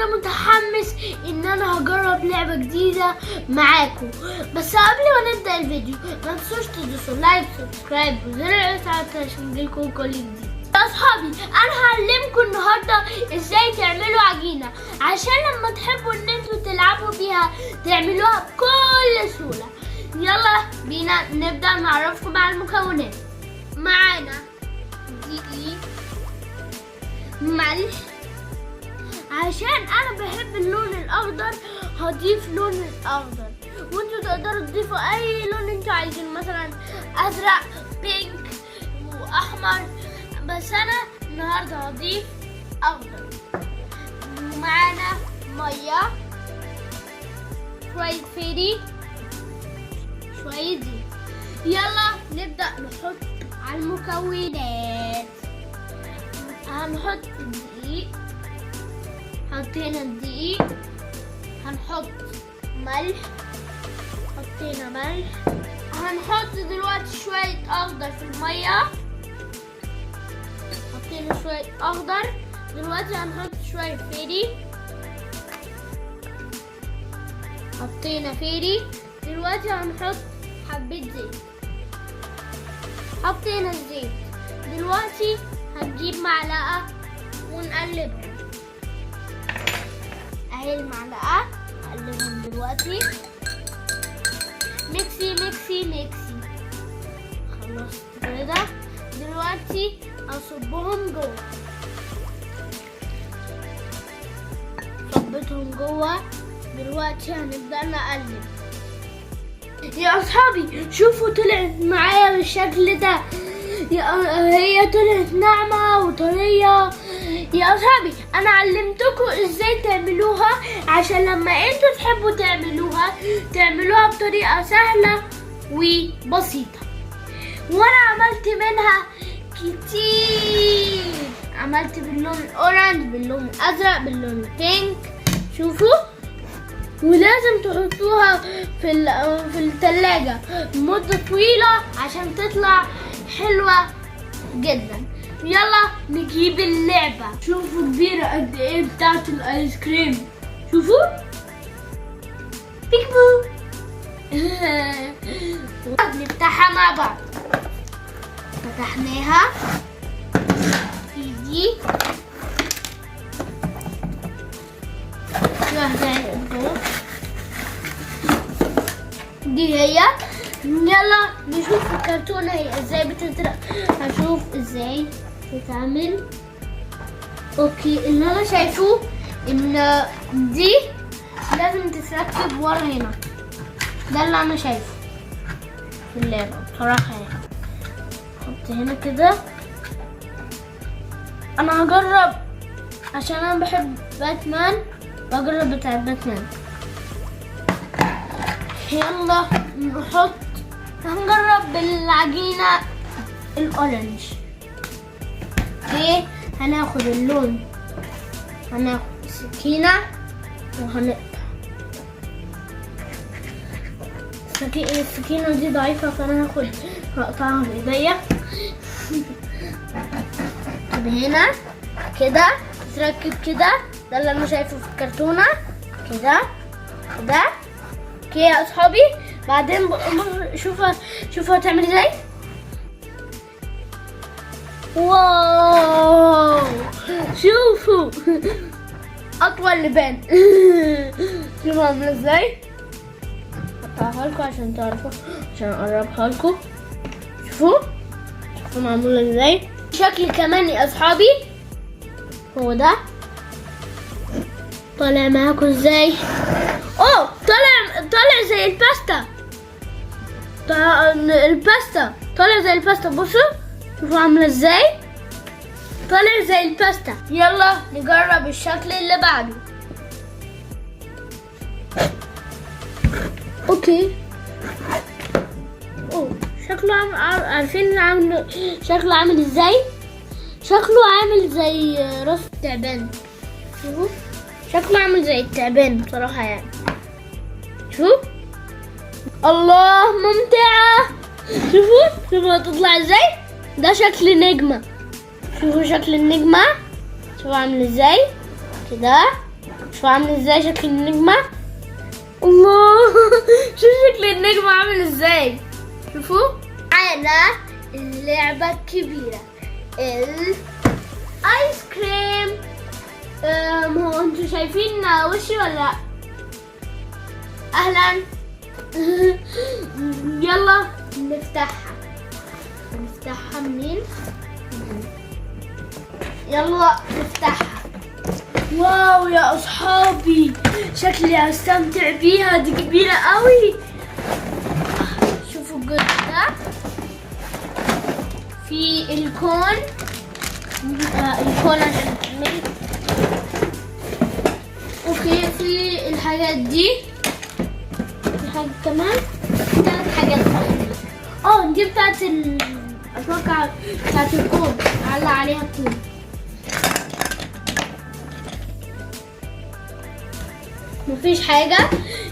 كده متحمس ان انا هجرب لعبة جديدة معاكم. بس قبل ما نبدأ الفيديو ما تنسوش تدوسوا لايك وسبسكرايب وزر الإشعارات عشان يجيلكم كل جديد. يا اصحابي انا هعلمكم النهارده ازاي تعملوا عجينة عشان لما تحبوا ان انتوا تلعبوا بيها تعملوها بكل سهولة. يلا بينا نبدأ نعرفكم على المكونات. معانا دقيق، ملح، عشان انا بحب اللون الاخضر هضيف لون الاخضر، وانتوا تقدروا تضيفوا اي لون انتوا عايزينه، مثلا ازرق، بينك واحمر، بس انا النهارده هضيف اخضر. ومعانا ميه، شويه فيري، شويه زيت. يلا نبدا نحط على المكونات. هنحط الدقيق، حطينا الدقيق، هنحط ملح، حطينا ملح، هنحط دلوقتي شوية أخضر في المية، حطينا شوية أخضر. دلوقتي هنحط شوية فيري، حطينا فيري. دلوقتي هنحط حبة زيت، حطينا الزيت. دلوقتي هنجيب معلقة ونقلبها اهي المعلقة، نقلبهم دلوقتي. ميكسي ميكسي ميكسي. خلصت كده. دلوقتي هصبهم جوه، صبتهم جوه. دلوقتي هنبدأ نقلب. يا اصحابي شوفوا طلعت معايا بالشكل ده، هي طلعت ناعمة وطرية. يا اصحابي انا علمتكم ازاي تعملوها عشان لما انتوا تحبوا تعملوها بطريقة سهلة وبسيطة. وانا عملت منها كتير، عملت باللون الاورنج، باللون الازرق، باللون البينك. شوفوا، ولازم تحطوها في الثلاجة مدة طويلة عشان تطلع حلوة جدا. يلا نجيب اللعبة. شوفوا كبيرة قد ايه بتاعت الايس كريم، شوفوا بيكبو. نفتحها مع بعض. فتحناها في دي دي هي. يلا نشوف الكرتونة هي ازاي بتترق. هشوف ازاي بتتعمل. اوكي، اللي انا شايفه ان دي لازم تتركب ورا هنا، ده اللي انا شايفه في اللعبة بصراحة. يعني حط هنا كده. انا هجرب عشان انا بحب باتمان، بجرب بتاع باتمان. يلا نحط، هنجرب بالعجينة الأورنج. اوكي، هناخد اللون، هناخد سكينة وهنقطع. السكينة دي ضعيفة فأنا هقطعها بإيديا. هنا كده تركب كده، ده اللي أنا شايفه في الكرتونة كده كده. اوكي يا اصحابي، بعدين شوفوا هتعمل ازاي. واو، شوفوا اطول لبان. شوفوا عامله ازاي. اقطعها لكم عشان تعرفوا، عشان اقربها لكم. شوفوا معموله ازاي. شكل كمان يا اصحابي هو ده. طالع معاكم ازاي؟ اوه، طالع زي الباستا. طالع زي الباستا. بصوا شوفوا عامله ازاي، طالع زي الباستا. يلا نجرب الشكل اللي بعده. اوكي، اوه شكله عارفين شكله عامل ازاي؟ شكله عامل زي راس التعبان. شوفوا شكله عامل زي التعبان بصراحة. يعني شوف، الله ممتعة. شوفوا هتطلع ازاي. ده شكل نجمة. شوفوا شكل النجمة، شوفوا عامل ازاي كده. شوفوا عامل ازاي شكل النجمة. الله شو شكل النجمة عامل ازاي. شوفوا معانا اللعبة الكبيرة الايس كريم. هو انتوا شايفين وشي ولا لا؟ اهلا. يلا نفتحها منين؟ يلا نفتحها. واو يا اصحابي شكلي هستمتع بيها، دي كبيرة قوي. شوفوا الجزء ده في الكون. الكون عشان تعمل. اوكي في الحاجات دي، في حاجة كمان، 3 حاجات. دي بتاعت اتوقع بتاعت الكون، علق عليها الكون. مفيش حاجة.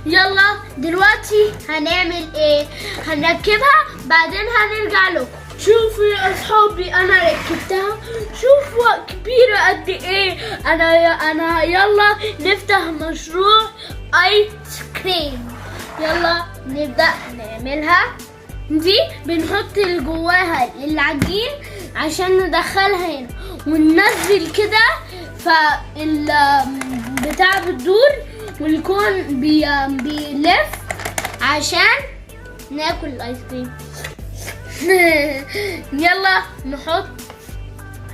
يلا دلوقتي هنعمل ايه؟ هنركبها بعدين هنرجع لكم. شوفوا يا اصحابي انا ركبتها، شوفوا كبيرة قد ايه. انا يلا نفتح مشروع ايس كريم. يلا نبدأ نعملها. دي بنحط اللي جواها العجين عشان ندخلها هنا وننزل كده، فالبتاع بتدور والكون بيلف عشان ناكل الايس كريم. يلا نحط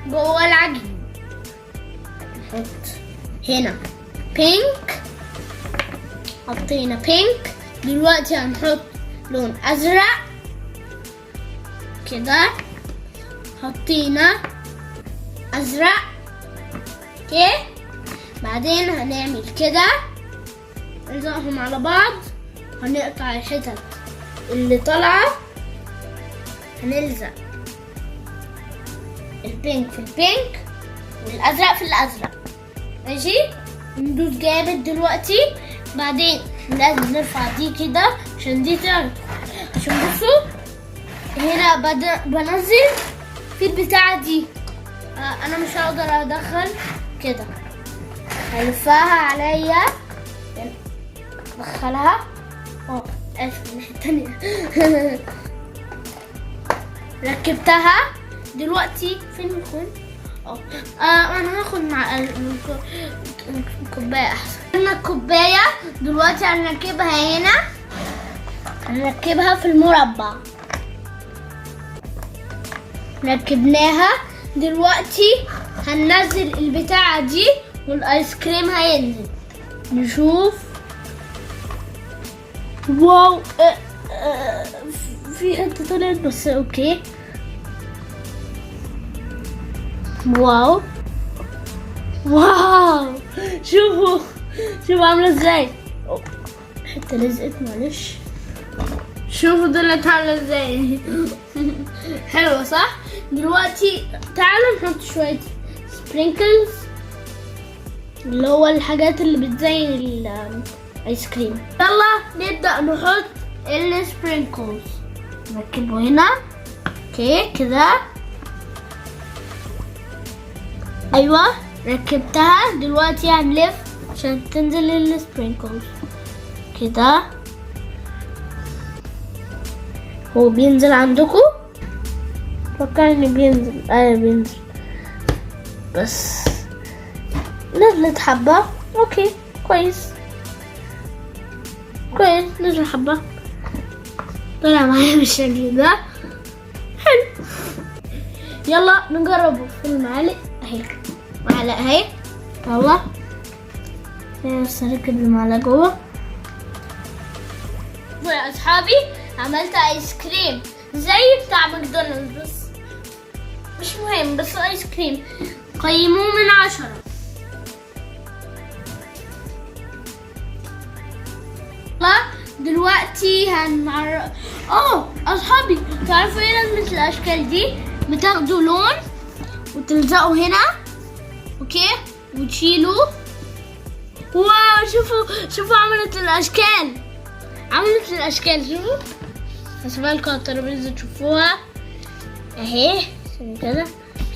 جوه العجين. نحط هنا بينك، حطينا بينك. دلوقتي هنحط لون ازرق كده، حطينا ازرق. اوكي بعدين هنعمل كده، نلزقهم على بعض. هنقطع الحتت اللي طالعه، هنلزق البينك في البينك والازرق في الازرق. ماشي ندوس جامد دلوقتي. بعدين لازم نرفع دي كده عشان دي تعرف. عشان بصوا هنا بنزل في البتاعة دي. انا مش هقدر ادخل كده، هلفها عليا ادخلها. اسف الناحية التانية. ركبتها. دلوقتي فين الكون؟ انا هاخد مع الكوباية احسن. قلنا الكوباية دلوقتي هنركبها هنا، هنركبها في المربع. ركبناها. دلوقتي هننزل البتاعة دي والايس كريم هينزل. نشوف. واو في حتة طلعت بس اوكي. واو شوفوا عاملة ازاي. حتة لزقت معلش. شوفوا طلعت عاملة ازاي. حلوة صح؟ دلوقتي تعالوا نحط شوية سبرينكلز، اللي هو الحاجات اللي بتزين الايس كريم. يلا نبدأ نحط السبرينكلز. نركبه هنا. اوكي كده. ايوه ركبتها. دلوقتي هنلف عشان تنزل السبرينكلز كده. هو بينزل عندكم؟ فكر اني بينزل. بينزل بس نزلت حبة. اوكي كويس نزل حبة. طلع معايا بالشكل ده. حلو. يلا نجربه في المعالق اهي. معلقة اهي. يلا بس اركب المعلقة جوه. يا اصحابي عملت ايس كريم زي بتاع ماكدونالدز، بس مش مهم، بس ايس كريم. قيموه من 10. دلوقتي اصحابي تعرفوا ايه لازمة الاشكال دي؟ بتاخدوا لون وتلزقوا هنا اوكي وتشيلوا. واو شوفوا عملت الاشكال. شوفوا هسيبها لكم على الترابيزة تشوفوها اهي كده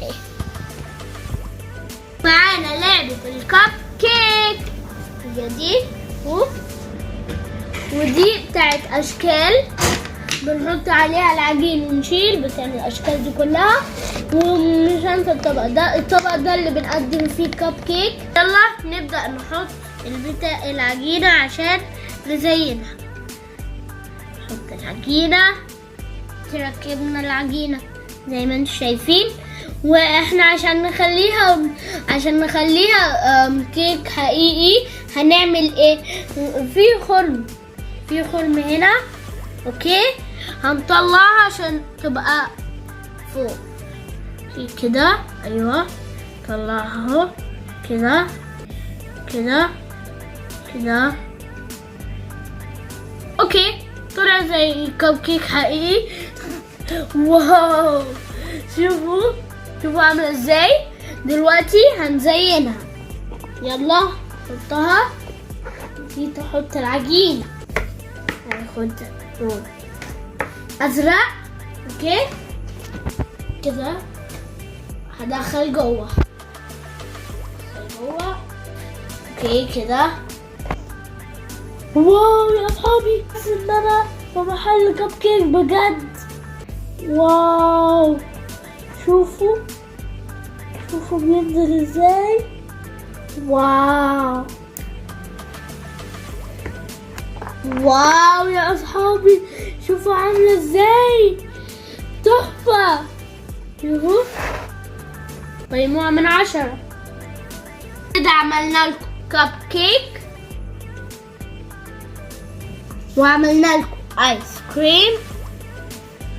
اهي. معانا لعبة الكب كيك. هي دي ودي بتاعت اشكال بنحط عليها العجين ونشيل بس يعني الاشكال دي كلها. ومش هنسى الطبق ده اللي بنقدم فيه كب كيك. يلا نبدأ نحط العجينة عشان نزينها. نحط العجينة، تركبنا العجينة زي ما انتم شايفين. واحنا عشان نخليها كيك حقيقي هنعمل ايه؟ في خرم هنا، اوكي، هنطلعها عشان تبقى فوق في كده. ايوه طلعها اهو كده كده كده. اوكي طلع زي كب كيك حقيقي. واو شوفوا عامله ازاي. دلوقتي هنزينها. يلا نحطها. دي تحط العجين، هناخد لون ازرق، اوكي كده هدخل جوه اوكي كده. واو يا اصحابي، بس ان انا في محل كب كيك بجد. واو شوفوا بينزل ازاي. واو يا اصحابي، شوفوا عامله ازاي، تحفه. شوفوا مجموعة من 10. كده عملنا لكم كب كيك وعملنا لكم ايس كريم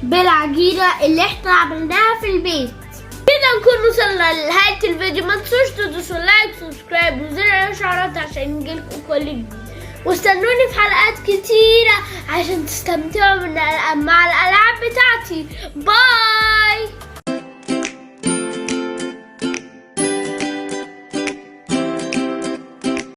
بالعجينة اللي احنا عملناها في البيت. كده نكون وصلنا لنهاية الفيديو. ما تنسوش تدوسوا لايك وسبسكرايب وزر الاشعارات عشان يجيلكم كل جديد. واستنوني في حلقات كتيرة عشان تستمتعوا مع الألعاب بتاعتي. باي.